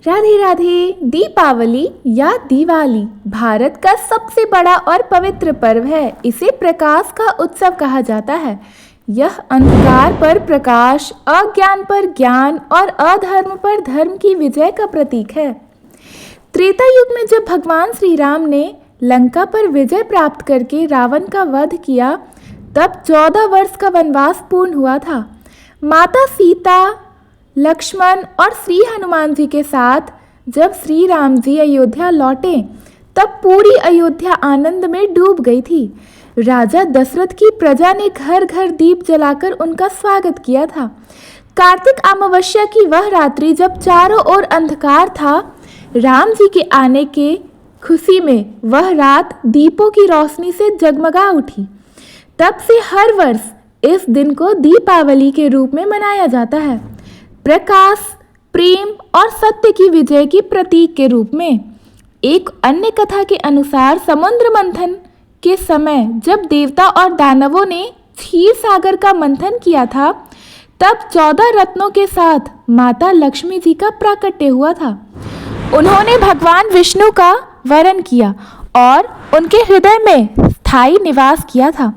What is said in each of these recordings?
राधे राधे। दीपावली या दिवाली भारत का सबसे बड़ा और पवित्र पर्व है। इसे प्रकाश का उत्सव कहा जाता है। यह अंधकार पर प्रकाश, अज्ञान पर ज्ञान और अधर्म पर धर्म की विजय का प्रतीक है। त्रेता युग में जब भगवान श्री राम ने लंका पर विजय प्राप्त करके रावण का वध किया, तब 14 वर्ष का वनवास पूर्ण हुआ था। माता सीता, लक्ष्मण और श्री हनुमान जी के साथ जब श्री राम जी अयोध्या लौटे, तब पूरी अयोध्या आनंद में डूब गई थी। राजा दशरथ की प्रजा ने घर घर दीप जलाकर उनका स्वागत किया था। कार्तिक अमावस्या की वह रात्रि जब चारों ओर अंधकार था, राम जी के आने के खुशी में वह रात दीपों की रोशनी से जगमगा उठी। तब से हर वर्ष इस दिन को दीपावली के रूप में मनाया जाता है, प्रकाश, प्रेम और सत्य की विजय की प्रतीक के रूप में। एक अन्य कथा के अनुसार समुद्र मंथन के समय जब देवता और दानवों ने क्षीर सागर का मंथन किया था, तब 14 रत्नों के साथ माता लक्ष्मी जी का प्राकट्य हुआ था। उन्होंने भगवान विष्णु का वरण किया और उनके हृदय में स्थायी निवास किया था।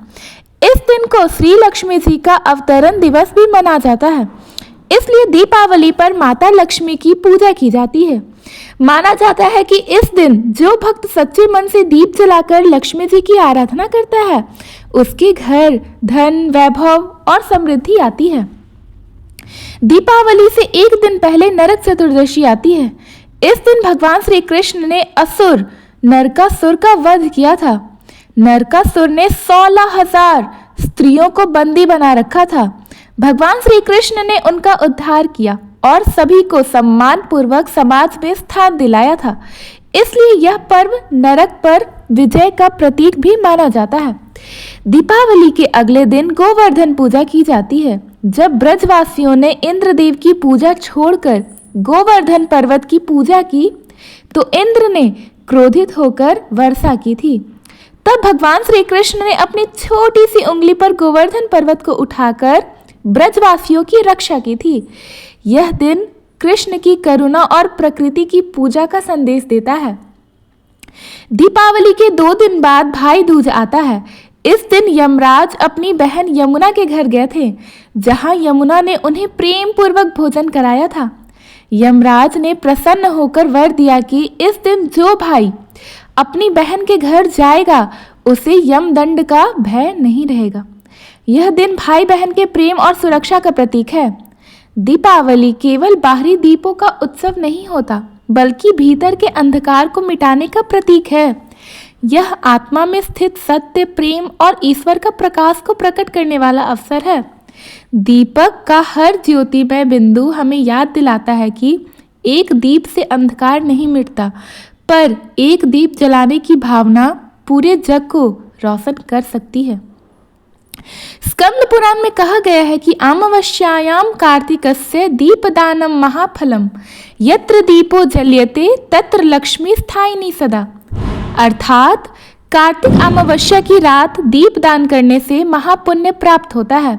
इस दिन को श्री लक्ष्मी जी का अवतरण दिवस भी मना जाता है, इसलिए दीपावली पर माता लक्ष्मी की पूजा की जाती है। माना जाता है कि इस दिन जो भक्त सच्चे मन से दीप जलाकर लक्ष्मी जी की आराधना करता है, उसके घर धन, वैभव और समृद्धि आती है। दीपावली से एक दिन पहले नरक चतुर्दशी आती है। इस दिन भगवान श्री कृष्ण ने असुर नरकासुर का वध किया था। नरकासुर ने 16,000 स्त्रियों को बंदी बना रखा था। भगवान श्री कृष्ण ने उनका उद्धार किया और सभी को सम्मान पूर्वक समाज में स्थान दिलाया था। इसलिए यह पर्व नरक पर विजय का प्रतीक भी माना जाता है। दीपावली के अगले दिन गोवर्धन पूजा की जाती है। जब ब्रजवासियों ने इंद्रदेव की पूजा छोड़कर गोवर्धन पर्वत की पूजा की, तो इंद्र ने क्रोधित होकर वर्षा की थी। तब भगवान श्री कृष्ण ने अपनी छोटी सी उंगली पर गोवर्धन पर्वत को उठाकर ब्रजवासियों की रक्षा की थी। यह दिन कृष्ण की करुणा और प्रकृति की पूजा का संदेश देता है। दीपावली के 2 दिन बाद भाई दूज आता है। इस दिन यमराज अपनी बहन यमुना के घर गए थे, जहां यमुना ने उन्हें प्रेम पूर्वक भोजन कराया था। यमराज ने प्रसन्न होकर वर दिया कि इस दिन जो भाई अपनी बहन के घर जाएगा, उसे यमदंड का भय नहीं रहेगा। यह दिन भाई बहन के प्रेम और सुरक्षा का प्रतीक है। दीपावली केवल बाहरी दीपों का उत्सव नहीं होता, बल्कि भीतर के अंधकार को मिटाने का प्रतीक है। यह आत्मा में स्थित सत्य, प्रेम और ईश्वर का प्रकाश को प्रकट करने वाला अवसर है। दीपक का हर ज्योतिमय बिंदु हमें याद दिलाता है कि एक दीप से अंधकार नहीं मिटता, पर एक दीप जलाने की भावना पूरे जग को रोशन कर सकती है। स्कंद पुराण में कहा गया है कि अमावस्यायाम कार्तिकस्य दीपदानम महाफलम, यत्र दीपो जल्यते तत्र लक्ष्मी स्थायिनी सदा। अर्थात कार्तिक अमावस्या की रात दीप दान करने से महापुण्य प्राप्त होता है।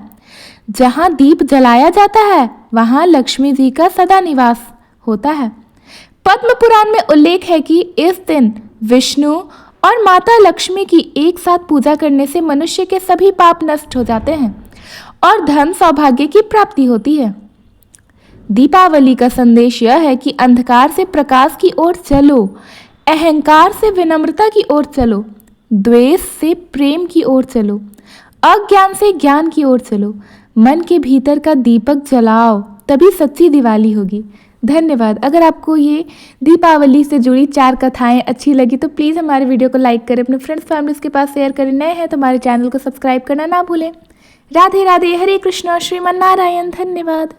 जहाँ दीप जलाया जाता है, वहाँ लक्ष्मी जी का सदा निवास होता है। पद्म पुराण में उल्लेख है कि इस दिन विष्णु और माता लक्ष्मी की एक साथ पूजा करने से मनुष्य के सभी पाप नष्ट हो जाते हैं और धन सौभाग्य की प्राप्ति होती है। दीपावली का संदेश यह है कि अंधकार से प्रकाश की ओर चलो, अहंकार से विनम्रता की ओर चलो, द्वेष से प्रेम की ओर चलो, अज्ञान से ज्ञान की ओर चलो। मन के भीतर का दीपक जलाओ, तभी सच्ची दिवाली होगी। धन्यवाद। अगर आपको ये दीपावली से जुड़ी 4 कथाएं अच्छी लगी तो प्लीज़ हमारे वीडियो को लाइक करें, अपने फ्रेंड्स फैमिलीज के पास शेयर करें। नए हैं तो हमारे चैनल को सब्सक्राइब करना ना भूलें। राधे राधे। हरे कृष्णा। श्रीमन नारायण। धन्यवाद।